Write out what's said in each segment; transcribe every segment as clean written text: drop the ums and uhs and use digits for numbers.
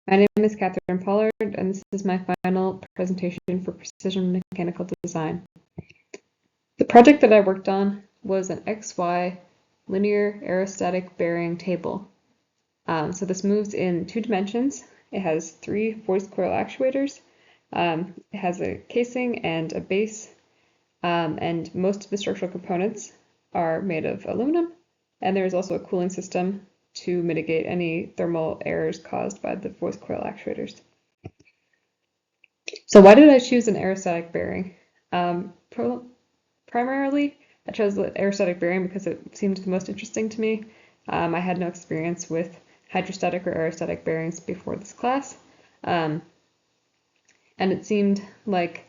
My name is Catherine Pollard, and this is my final presentation for precision mechanical design. The project that I worked on was an XY linear aerostatic bearing table. So this moves in 2 dimensions. It has 3 voice coil actuators. It has a casing and a base, and most of the structural components are made of aluminum, and there is also a cooling system to mitigate any thermal errors caused by the voice coil actuators. So why did I choose an aerostatic bearing? Primarily, I chose the aerostatic bearing because it seemed the most interesting to me. I had no experience with hydrostatic or aerostatic bearings before this class, and it seemed like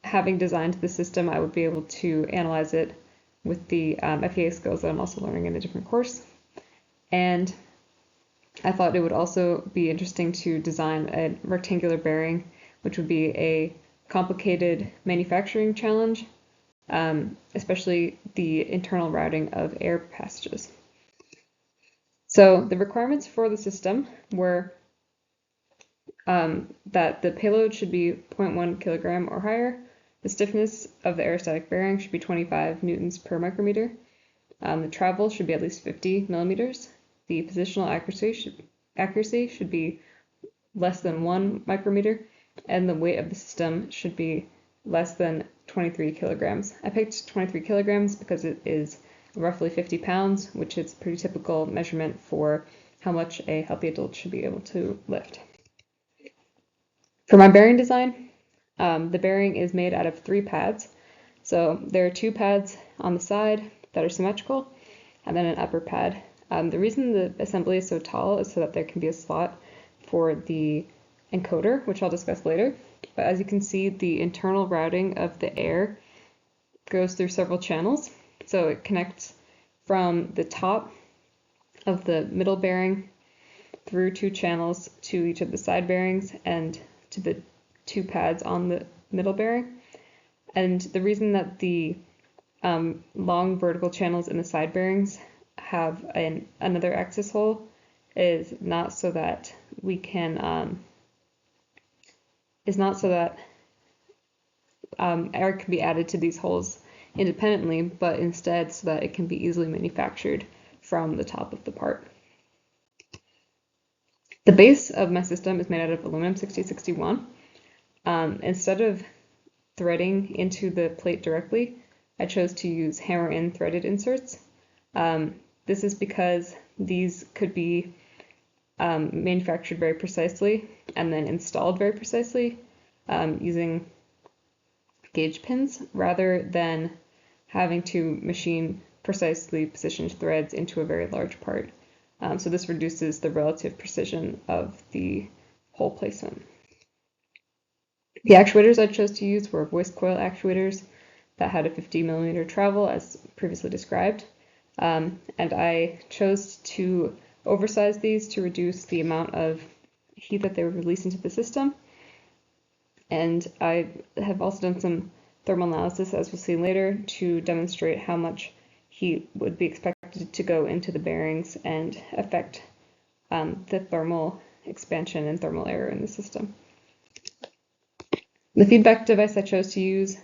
having designed the system, I would be able to analyze it with the FEA skills that I'm also learning in a different course. And I thought it would also be interesting to design a rectangular bearing, which would be a complicated manufacturing challenge, especially the internal routing of air passages. So the requirements for the system were that the payload should be 0.1 kilogram or higher, the stiffness of the aerostatic bearing should be 25 newtons per micrometer, the travel should be at least 50 millimeters, the positional accuracy should be less than 1 micrometer, and the weight of the system should be less than 23 kilograms. I picked 23 kilograms because it is roughly 50 pounds, which is a pretty typical measurement for how much a healthy adult should be able to lift. For my bearing design, the bearing is made out of 3 pads. So there are 2 pads on the side that are symmetrical, and then an upper pad. The reason the assembly is so tall is so that there can be a slot for the encoder, which I'll discuss later. But as you can see, the internal routing of the air goes through several channels. So it connects from the top of the middle bearing through 2 channels to each of the side bearings and to the 2 pads on the middle bearing. And the reason that the long vertical channels in the side bearings have another access hole is not so that we can air can be added to these holes independently, but instead so that it can be easily manufactured from the top of the part. The base of my system is made out of aluminum 6061. Instead of threading into the plate directly, I chose to use hammer-in threaded inserts. This is because these could be manufactured very precisely and then installed very precisely using gauge pins rather than having to machine precisely positioned threads into a very large part. So this reduces the relative precision of the hole placement. The actuators I chose to use were voice coil actuators that had a 50 millimeter travel as previously described. And I chose to oversize these to reduce the amount of heat that they would release into the system. And I have also done some thermal analysis, as we'll see later, to demonstrate how much heat would be expected to go into the bearings and affect the thermal expansion and thermal error in the system. The feedback device I chose to use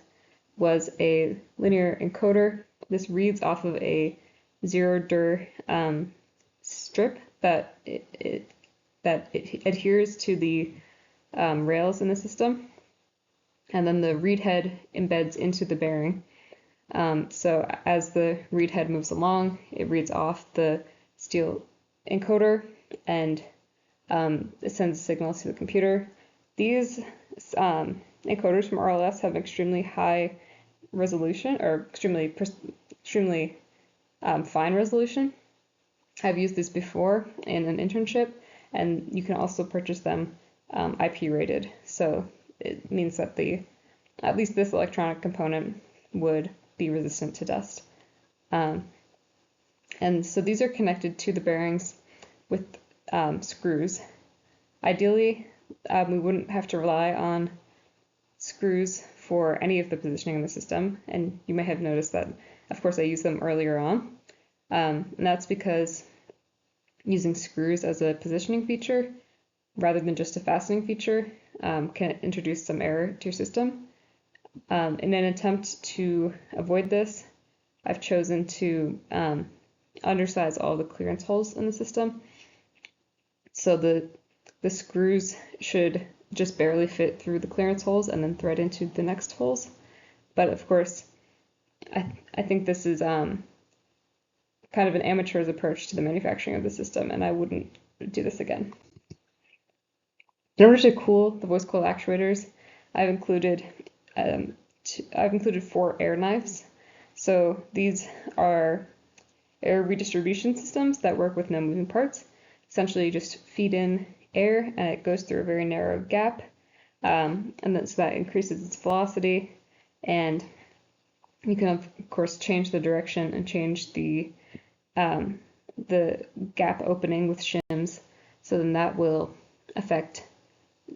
was a linear encoder. This reads off of a 0-dur strip that it adheres to the rails in the system, and then the read head embeds into the bearing. So as the read head moves along, it reads off the steel encoder and it sends signals to the computer. These encoders from RLS have extremely high resolution, or extremely fine resolution. I've used this before in an internship, and you can also purchase them IP rated. So it means that at least this electronic component would be resistant to dust. And so these are connected to the bearings with screws. Ideally, we wouldn't have to rely on screws for any of the positioning in the system, and you may have noticed that, of course, I used them earlier on. And that's because using screws as a positioning feature rather than just a fastening feature, can introduce some error to your system. In an attempt to avoid this, I've chosen to undersize all the clearance holes in the system. So the screws should just barely fit through the clearance holes and then thread into the next holes. But of course, I think this is kind of an amateur's approach to the manufacturing of the system, and I wouldn't do this again. In order to cool the voice coil actuators, I've included 4 air knives. So these are air redistribution systems that work with no moving parts. Essentially, you just feed in air and it goes through a very narrow gap, and then so that increases its velocity. And you can of course change the direction and change the gap opening with shims. So then that will affect,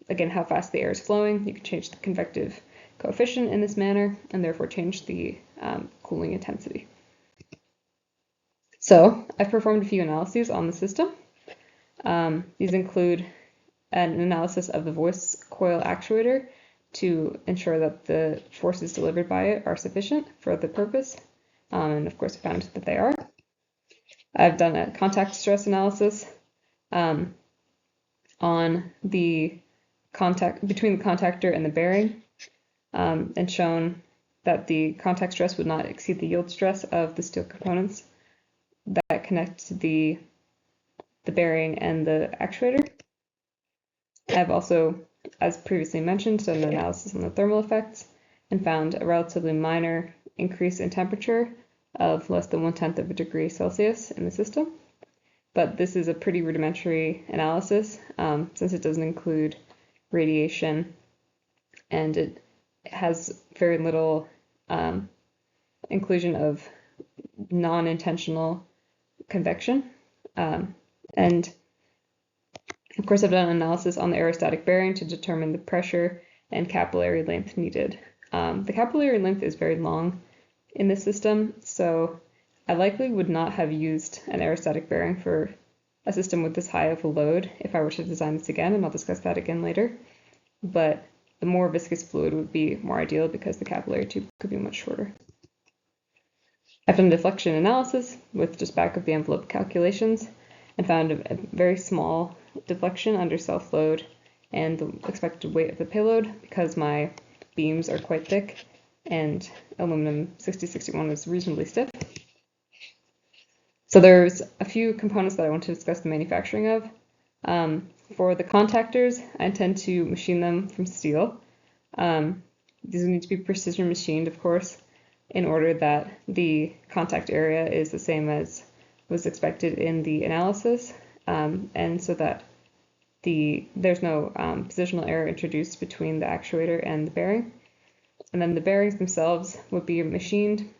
again, how fast the air is flowing. You can change the convective coefficient in this manner and therefore change the cooling intensity. So I've performed a few analyses on the system. These include an analysis of the voice coil actuator to ensure that the forces delivered by it are sufficient for the purpose, and of course I found that they are. I've done a contact stress analysis on the contact between the contactor and the bearing, and shown that the contact stress would not exceed the yield stress of the steel components that connect the bearing and the actuator. I've also, as previously mentioned, done an analysis on the thermal effects and found a relatively minor increase in temperature of less than 1/10 of a degree Celsius in the system. But this is a pretty rudimentary analysis since it doesn't include radiation and it has very little inclusion of non-intentional convection. And of course, I've done an analysis on the aerostatic bearing to determine the pressure and capillary length needed. The capillary length is very long in this system, so I likely would not have used an aerostatic bearing for a system with this high of a load if I were to design this again, and I'll discuss that again later. But the more viscous fluid would be more ideal because the capillary tube could be much shorter. I've done deflection analysis with just back of the envelope calculations and found a very small deflection under self-load and the expected weight of the payload because my beams are quite thick and aluminum 6061 is reasonably stiff. So there's a few components that I want to discuss the manufacturing of. For the contactors, I intend to machine them from steel. These need to be precision machined, of course, in order that the contact area is the same as was expected in the analysis, and so that there's no positional error introduced between the actuator and the bearing. And then the bearings themselves would be machined.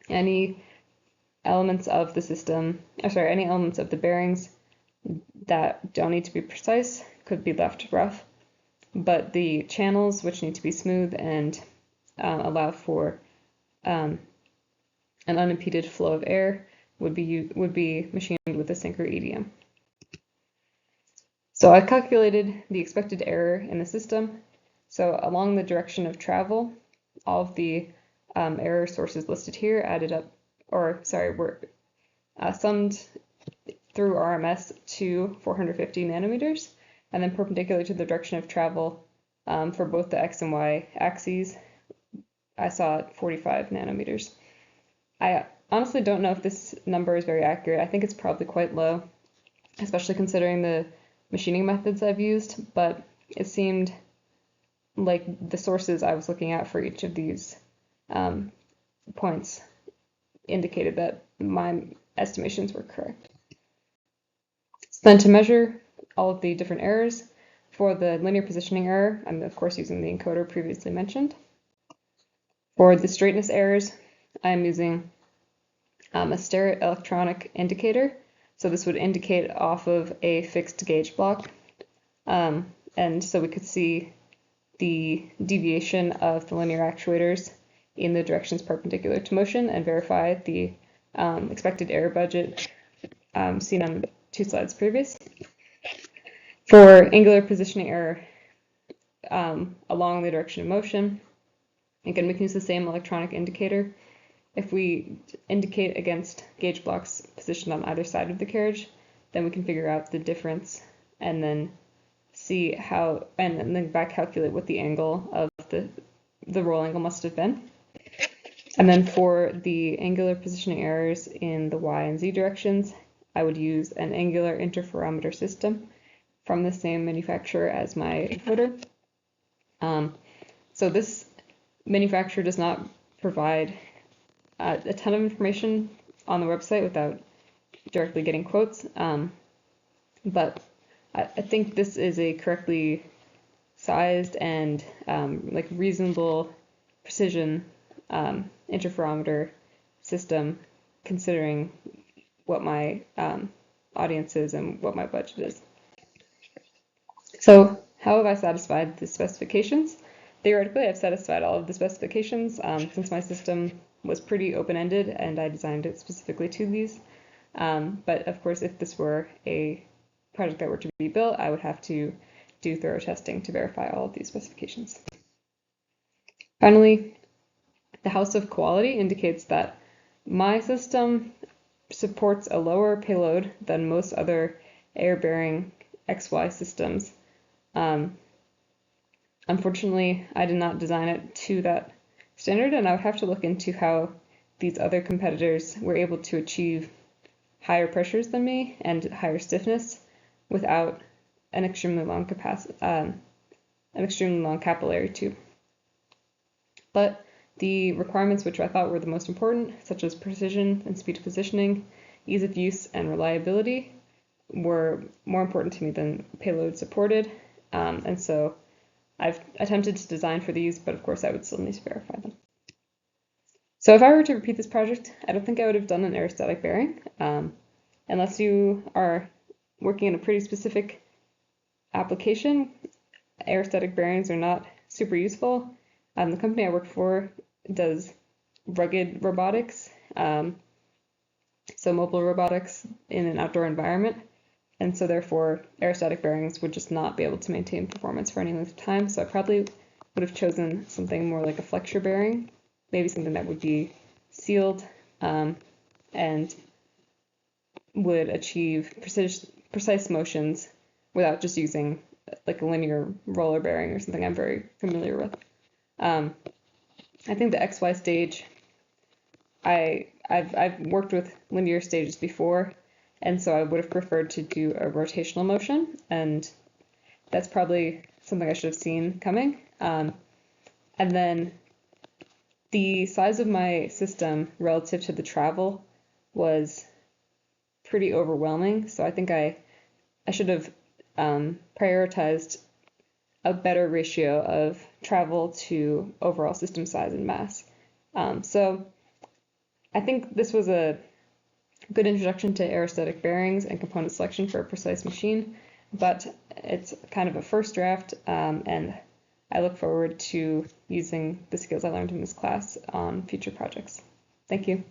Any elements of the system, any elements of the bearings that don't need to be precise could be left rough, but the channels, which need to be smooth and allow for an unimpeded flow of air, would be machined with a sinker EDM. So I calculated the expected error in the system. So along the direction of travel, all of the error sources listed here were summed through RMS to 450 nanometers, and then perpendicular to the direction of travel for both the X and Y axes, I saw 45 nanometers. I honestly don't know if this number is very accurate. I think it's probably quite low, especially considering the machining methods I've used, but it seemed like the sources I was looking at for each of these points indicated that my estimations were correct. So then to measure all of the different errors, for the linear positioning error, I'm of course using the encoder previously mentioned. For the straightness errors, I'm using a stereoelectronic indicator. So this would indicate off of a fixed gauge block. And so we could see the deviation of the linear actuators in the directions perpendicular to motion and verify the expected error budget seen on 2 slides previous. For angular positioning error along the direction of motion, again, we can use the same electronic indicator. If we indicate against gauge blocks positioned on either side of the carriage, then we can figure out the difference and then see how, and then back calculate what the angle of the roll angle must have been. And then for the angular positioning errors in the y and z directions, I would use an angular interferometer system from the same manufacturer as my encoder. So this manufacturer does not provide a ton of information on the website without directly getting quotes, but I think this is a correctly sized and like reasonable precision interferometer system, considering what my audience is and what my budget is. So how have I satisfied the specifications? Theoretically, I've satisfied all of the specifications since my system was pretty open-ended and I designed it specifically to these. But of course, if this were a project that were to be built, I would have to do thorough testing to verify all of these specifications. Finally, the house of quality indicates that my system supports a lower payload than most other air-bearing XY systems. Unfortunately, I did not design it to that standard, and I would have to look into how these other competitors were able to achieve higher pressures than me and higher stiffness without an extremely long capillary tube. But the requirements which I thought were the most important, such as precision and speed of positioning, ease of use, and reliability, were more important to me than payload supported, and so I've attempted to design for these, but of course I would still need to verify them. So if I were to repeat this project, I don't think I would have done an aerostatic bearing, unless you are working in a pretty specific application. Aerostatic bearings are not super useful. The company I work for does rugged robotics, so mobile robotics in an outdoor environment, and so therefore aerostatic bearings would just not be able to maintain performance for any length of time. So I probably would have chosen something more like a flexure bearing, maybe something that would be sealed and would achieve precise motions without just using like a linear roller bearing or something I'm very familiar with. I think the XY stage, I've worked with linear stages before, and so I would have preferred to do a rotational motion, and that's probably something I should have seen coming. And then the size of my system relative to the travel was pretty overwhelming, so I think I should have prioritized a better ratio of travel to overall system size and mass. So I think this was a good introduction to aerostatic bearings and component selection for a precise machine, but it's kind of a first draft, and I look forward to using the skills I learned in this class on future projects. Thank you.